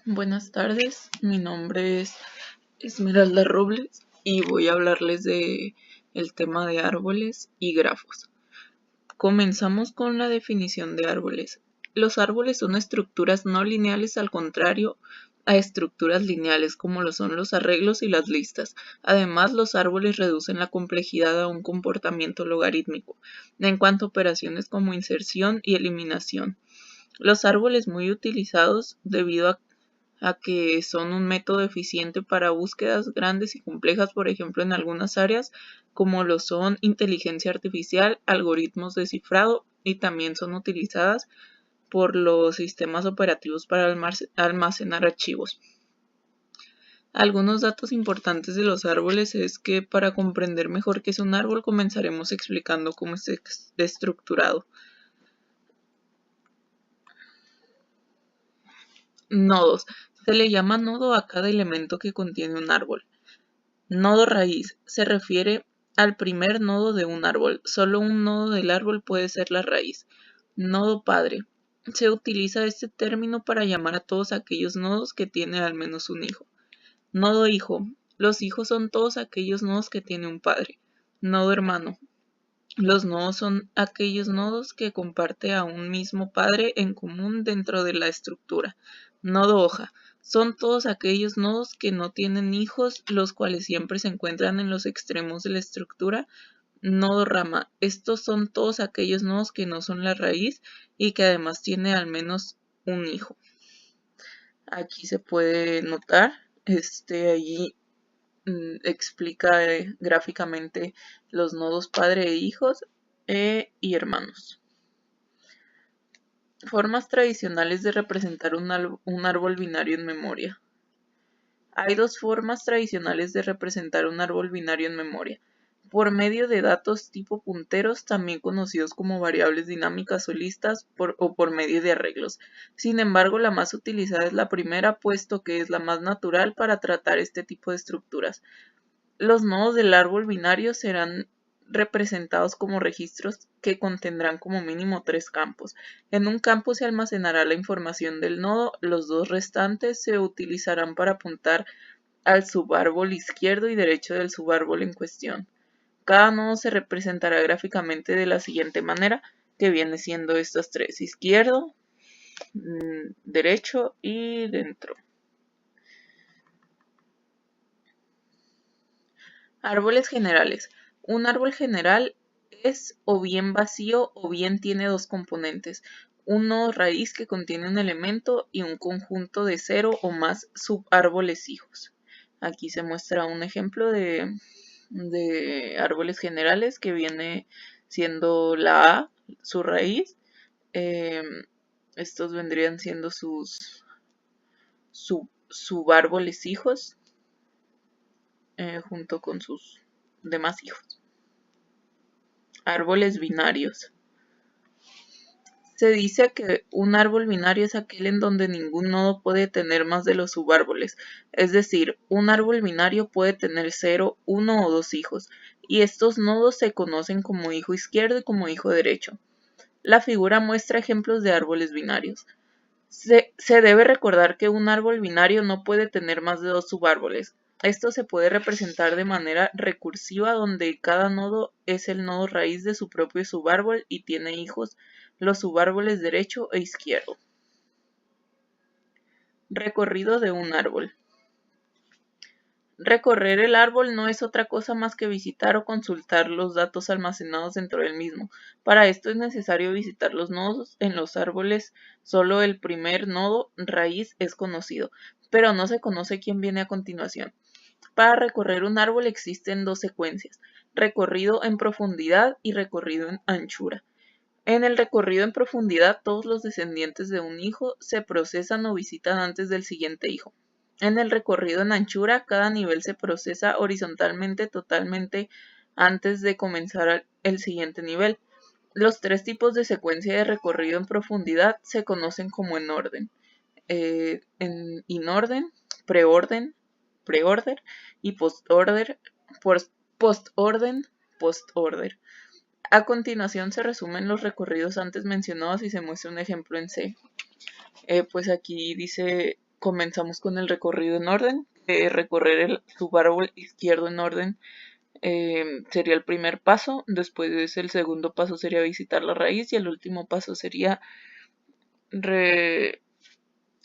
Buenas tardes, mi nombre es Esmeralda Robles y voy a hablarles de el tema de árboles y grafos. Comenzamos con la definición de árboles. Los árboles son estructuras no lineales, al contrario a estructuras lineales como lo son los arreglos y las listas. Además, los árboles reducen la complejidad a un comportamiento logarítmico en cuanto a operaciones como inserción y eliminación. Los árboles muy utilizados debido a que son un método eficiente para búsquedas grandes y complejas, por ejemplo, en algunas áreas, como lo son inteligencia artificial, algoritmos de cifrado, y también son utilizadas por los sistemas operativos para almacenar archivos. Algunos datos importantes de los árboles es que para comprender mejor qué es un árbol comenzaremos explicando cómo es estructurado. Nodos. Se le llama nodo a cada elemento que contiene un árbol. Nodo raíz. Se refiere al primer nodo de un árbol. Solo un nodo del árbol puede ser la raíz. Nodo padre. Se utiliza este término para llamar a todos aquellos nodos que tienen al menos un hijo. Nodo hijo. Los hijos son todos aquellos nodos que tiene un padre. Nodo hermano. Los nodos son aquellos nodos que comparte a un mismo padre en común dentro de la estructura. Nodo hoja. Son todos aquellos nodos que no tienen hijos, los cuales siempre se encuentran en los extremos de la estructura. Nodo rama. Estos son todos aquellos nodos que no son la raíz y que además tiene al menos un hijo. Aquí se puede notar, allí explica gráficamente los nodos padre e hijos y hermanos. Formas tradicionales de representar un árbol binario en memoria. Hay dos formas tradicionales de representar un árbol binario en memoria. Por medio de datos tipo punteros, también conocidos como variables dinámicas o listas, o por medio de arreglos. Sin embargo, la más utilizada es la primera, puesto que es la más natural para tratar este tipo de estructuras. Los nodos del árbol binario serán representados como registros que contendrán como mínimo 3 campos. En un campo se almacenará la información del nodo, los dos restantes se utilizarán para apuntar al subárbol izquierdo y derecho del subárbol en cuestión. Cada nodo se representará gráficamente de la siguiente manera, que viene siendo estos tres: izquierdo, derecho y dentro. Árboles generales. Un árbol general es o bien vacío o bien tiene dos componentes: un nodo raíz que contiene un elemento y un conjunto de 0 o más subárboles hijos. Aquí se muestra un ejemplo de árboles generales que viene siendo la A, su raíz. Estos vendrían siendo sus subárboles hijos, junto con sus demás hijos. Árboles binarios. Se dice que un árbol binario es aquel en donde ningún nodo puede tener más de los subárboles, es decir, un árbol binario puede tener 0, 1 o 2 hijos, y estos nodos se conocen como hijo izquierdo y como hijo derecho. La figura muestra ejemplos de árboles binarios. Se debe recordar que un árbol binario no puede tener más de 2 subárboles. Esto se puede representar de manera recursiva, donde cada nodo es el nodo raíz de su propio subárbol y tiene hijos, los subárboles derecho e izquierdo. Recorrido de un árbol. Recorrer el árbol no es otra cosa más que visitar o consultar los datos almacenados dentro del mismo. Para esto es necesario visitar los nodos. En los árboles solo el primer nodo, raíz, es conocido, pero no se conoce quién viene a continuación. Para recorrer un árbol existen dos secuencias: recorrido en profundidad y recorrido en anchura. En el recorrido en profundidad, todos los descendientes de un hijo se procesan o visitan antes del siguiente hijo. En el recorrido en anchura, cada nivel se procesa horizontalmente totalmente antes de comenzar el siguiente nivel. Los tres tipos de secuencia de recorrido en profundidad se conocen como en orden: en inorden, preorden, preorder y postorder, postorder. A continuación se resumen los recorridos antes mencionados y se muestra un ejemplo en C. Pues aquí dice comenzamos con el recorrido en orden. Recorrer el subárbol izquierdo en orden sería el primer paso. Después el segundo paso sería visitar la raíz y el último paso sería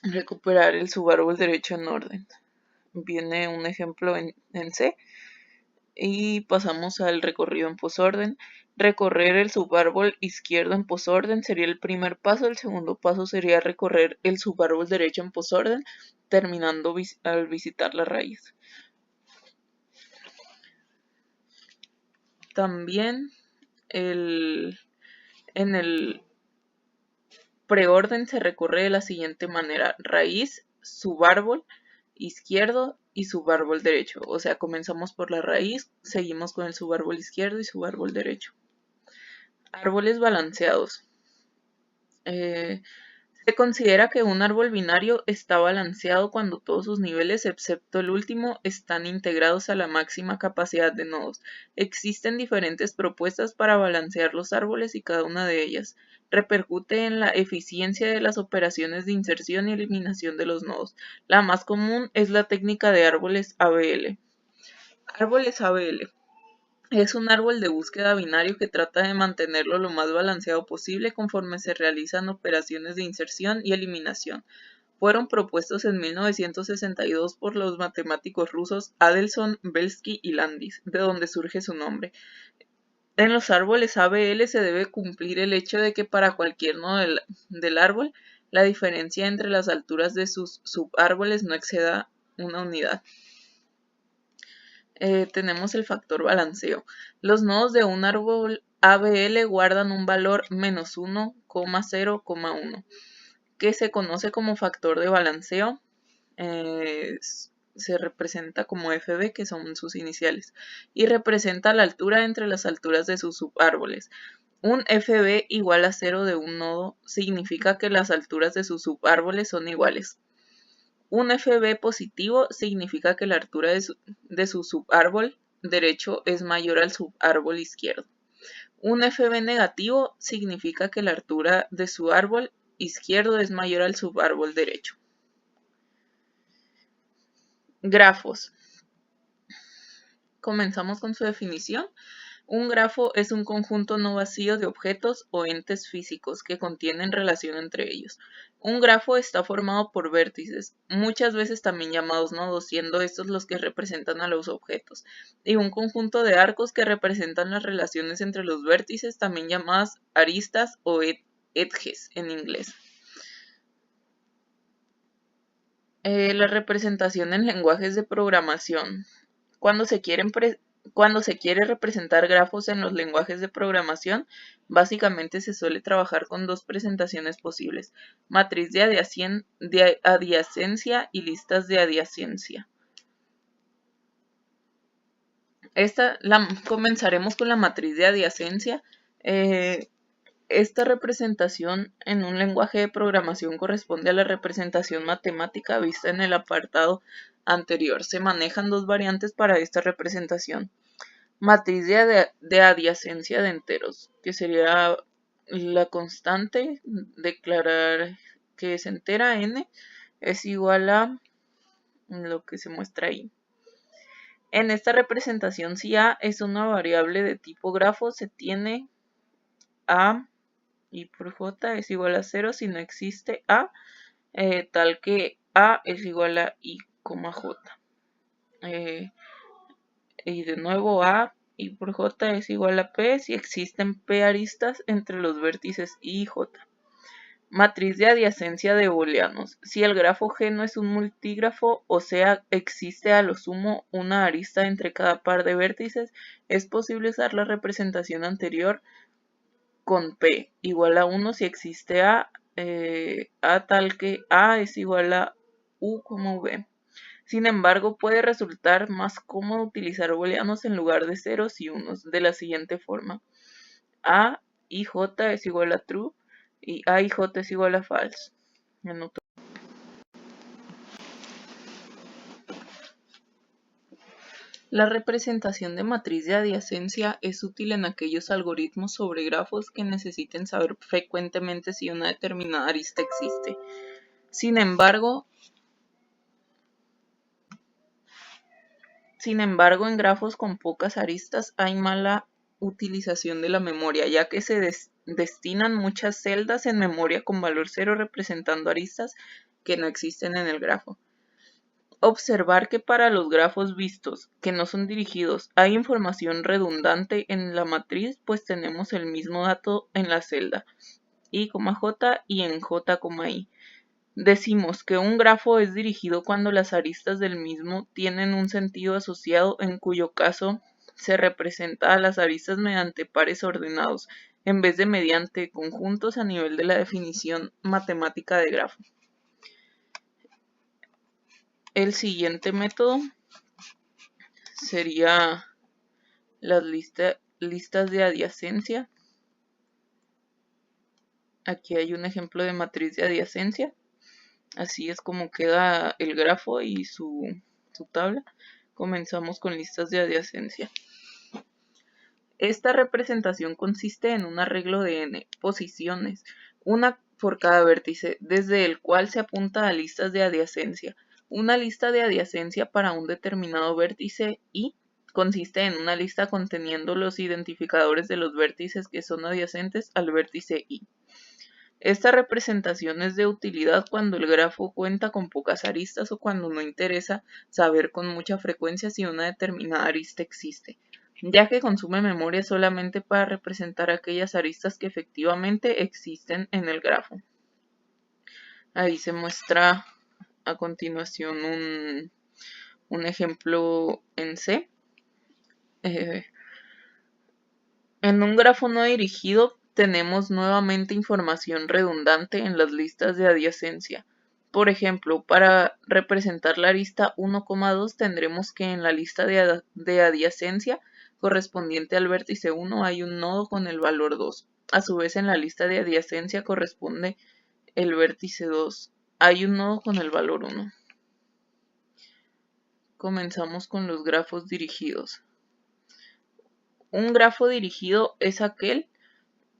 recuperar el subárbol derecho en orden. Viene un ejemplo en C y pasamos al recorrido en posorden. Recorrer el subárbol izquierdo en posorden sería el primer paso. El segundo paso sería recorrer el subárbol derecho en posorden, terminando al visitar la raíz. También en el preorden se recorre de la siguiente manera: raíz, subárbol izquierdo y subárbol derecho. O sea, comenzamos por la raíz, seguimos con el subárbol izquierdo y subárbol derecho. Árboles balanceados. Se considera que un árbol binario está balanceado cuando todos sus niveles, excepto el último, están integrados a la máxima capacidad de nodos. Existen diferentes propuestas para balancear los árboles y cada una de ellas repercute en la eficiencia de las operaciones de inserción y eliminación de los nodos. La más común es la técnica de árboles ABL. Árboles ABL. Es un árbol de búsqueda binario que trata de mantenerlo lo más balanceado posible conforme se realizan operaciones de inserción y eliminación. Fueron propuestos en 1962 por los matemáticos rusos Adelson, Belsky y Landis, de donde surge su nombre. En los árboles ABL se debe cumplir el hecho de que para cualquier nodo del árbol, la diferencia entre las alturas de sus subárboles no exceda una unidad. Tenemos el factor balanceo. Los nodos de un árbol ABL guardan un valor menos 1,0,1, que se conoce como factor de balanceo. Se representa como FB, que son sus iniciales, y representa la altura entre las alturas de sus subárboles. Un FB igual a 0 de un nodo significa que las alturas de sus subárboles son iguales. Un FB positivo significa que la altura de su subárbol derecho es mayor al subárbol izquierdo. Un FB negativo significa que la altura de su árbol izquierdo es mayor al subárbol derecho. Grafos. Comenzamos con su definición. Un grafo es un conjunto no vacío de objetos o entes físicos que contienen relación entre ellos. Un grafo está formado por vértices, muchas veces también llamados nodos, siendo estos los que representan a los objetos, y un conjunto de arcos que representan las relaciones entre los vértices, también llamadas aristas o edges en inglés. La representación en lenguajes de programación. Cuando se quiere representar grafos en los lenguajes de programación, básicamente se suele trabajar con dos presentaciones posibles: matriz de adyacencia y listas de adyacencia. Comenzaremos con la matriz de adyacencia. Esta representación en un lenguaje de programación corresponde a la representación matemática vista en el apartado anterior. Se manejan dos variantes para esta representación. Matriz de adyacencia de enteros, que sería la constante, declarar que es entera n, es igual a lo que se muestra ahí. En esta representación, si a es una variable de tipo grafo, se tiene a y por j es igual a 0 si no existe a, tal que a es igual a i, j. Y de nuevo a y por j es igual a p si existen p aristas entre los vértices i y j. Matriz de adyacencia de booleanos. Si el grafo G no es un multígrafo, o sea, existe a lo sumo una arista entre cada par de vértices, es posible usar la representación anterior con p igual a 1 si existe a tal que a es igual a u como v. Sin embargo, puede resultar más cómodo utilizar booleanos en lugar de ceros y unos de la siguiente forma: a y j es igual a true y a y j es igual a false. La representación de matriz de adyacencia es útil en aquellos algoritmos sobre grafos que necesiten saber frecuentemente si una determinada arista existe. Sin embargo, Sin embargo, en grafos con pocas aristas hay mala utilización de la memoria, ya que se destinan muchas celdas en memoria con valor 0 representando aristas que no existen en el grafo. Observar que para los grafos vistos, que no son dirigidos, hay información redundante en la matriz, pues tenemos el mismo dato en la celda I,J y en J,I. Decimos que un grafo es dirigido cuando las aristas del mismo tienen un sentido asociado, en cuyo caso se representa a las aristas mediante pares ordenados, en vez de mediante conjuntos a nivel de la definición matemática de grafo. El siguiente método sería las listas de adyacencia. Aquí hay un ejemplo de matriz de adyacencia. Así es como queda el grafo y su tabla. Comenzamos con listas de adyacencia. Esta representación consiste en un arreglo de n posiciones, una por cada vértice, desde el cual se apunta a listas de adyacencia. Una lista de adyacencia para un determinado vértice I consiste en una lista conteniendo los identificadores de los vértices que son adyacentes al vértice I. Esta representación es de utilidad cuando el grafo cuenta con pocas aristas o cuando no interesa saber con mucha frecuencia si una determinada arista existe, ya que consume memoria solamente para representar aquellas aristas que efectivamente existen en el grafo. Ahí se muestra a continuación un ejemplo en C. En un grafo no dirigido tenemos nuevamente información redundante en las listas de adyacencia. Por ejemplo, para representar la arista 1,2 tendremos que en la lista de adyacencia correspondiente al vértice 1 hay un nodo con el valor 2. A su vez, en la lista de adyacencia corresponde el vértice 2. Hay un nodo con el valor 1. Comenzamos con los grafos dirigidos. Un grafo dirigido es aquel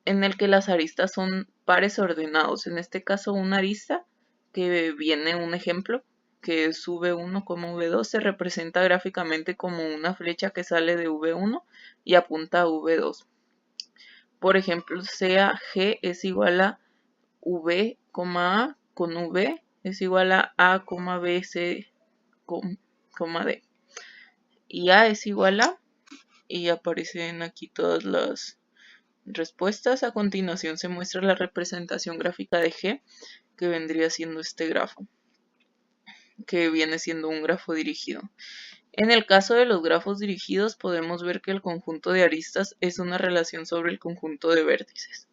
en el que las aristas son pares ordenados. En este caso, una arista, que viene un ejemplo, que es V1, V2, se representa gráficamente como una flecha que sale de V1 y apunta a V2. Por ejemplo, sea G es igual a V, A con V es igual a, B, C, D. Y A es igual a, y aparecen aquí todas las respuestas. A continuación se muestra la representación gráfica de G, que vendría siendo este grafo, que viene siendo un grafo dirigido. En el caso de los grafos dirigidos podemos ver que el conjunto de aristas es una relación sobre el conjunto de vértices.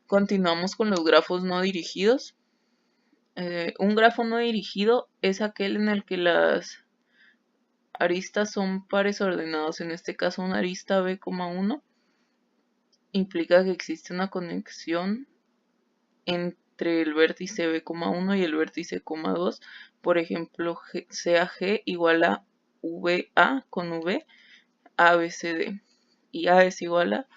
Continuamos con los grafos no dirigidos. Un grafo no dirigido es aquel en el que las aristas son pares ordenados. En este caso, una arista B,1 implica que existe una conexión entre el vértice B,1 y el vértice 2. Por ejemplo, sea G igual a VA con V, ABCD. Y A es igual a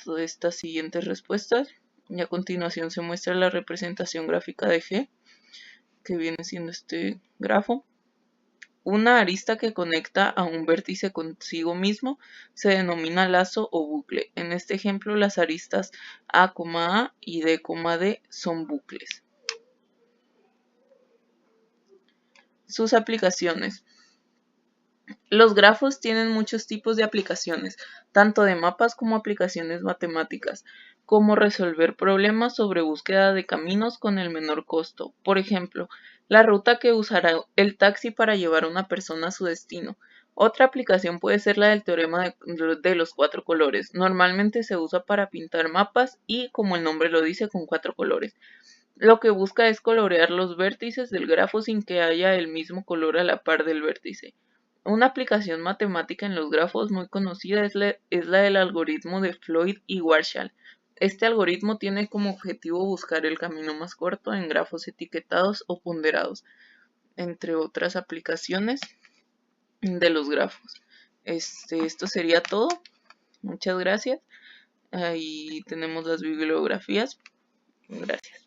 todas estas siguientes respuestas. Y a continuación se muestra la representación gráfica de G, que viene siendo este grafo. Una arista que conecta a un vértice consigo mismo se denomina lazo o bucle. En este ejemplo, las aristas A, y D, son bucles. Sus aplicaciones. Los grafos tienen muchos tipos de aplicaciones, tanto de mapas como aplicaciones matemáticas, como resolver problemas sobre búsqueda de caminos con el menor costo. Por ejemplo, la ruta que usará el taxi para llevar a una persona a su destino. Otra aplicación puede ser la del teorema de los 4 colores. Normalmente se usa para pintar mapas y, como el nombre lo dice, con 4 colores. Lo que busca es colorear los vértices del grafo sin que haya el mismo color a la par del vértice. Una aplicación matemática en los grafos muy conocida es la del algoritmo de Floyd y Warshall. Este algoritmo tiene como objetivo buscar el camino más corto en grafos etiquetados o ponderados, entre otras aplicaciones de los grafos. Esto sería todo. Muchas gracias. Ahí tenemos las bibliografías. Gracias.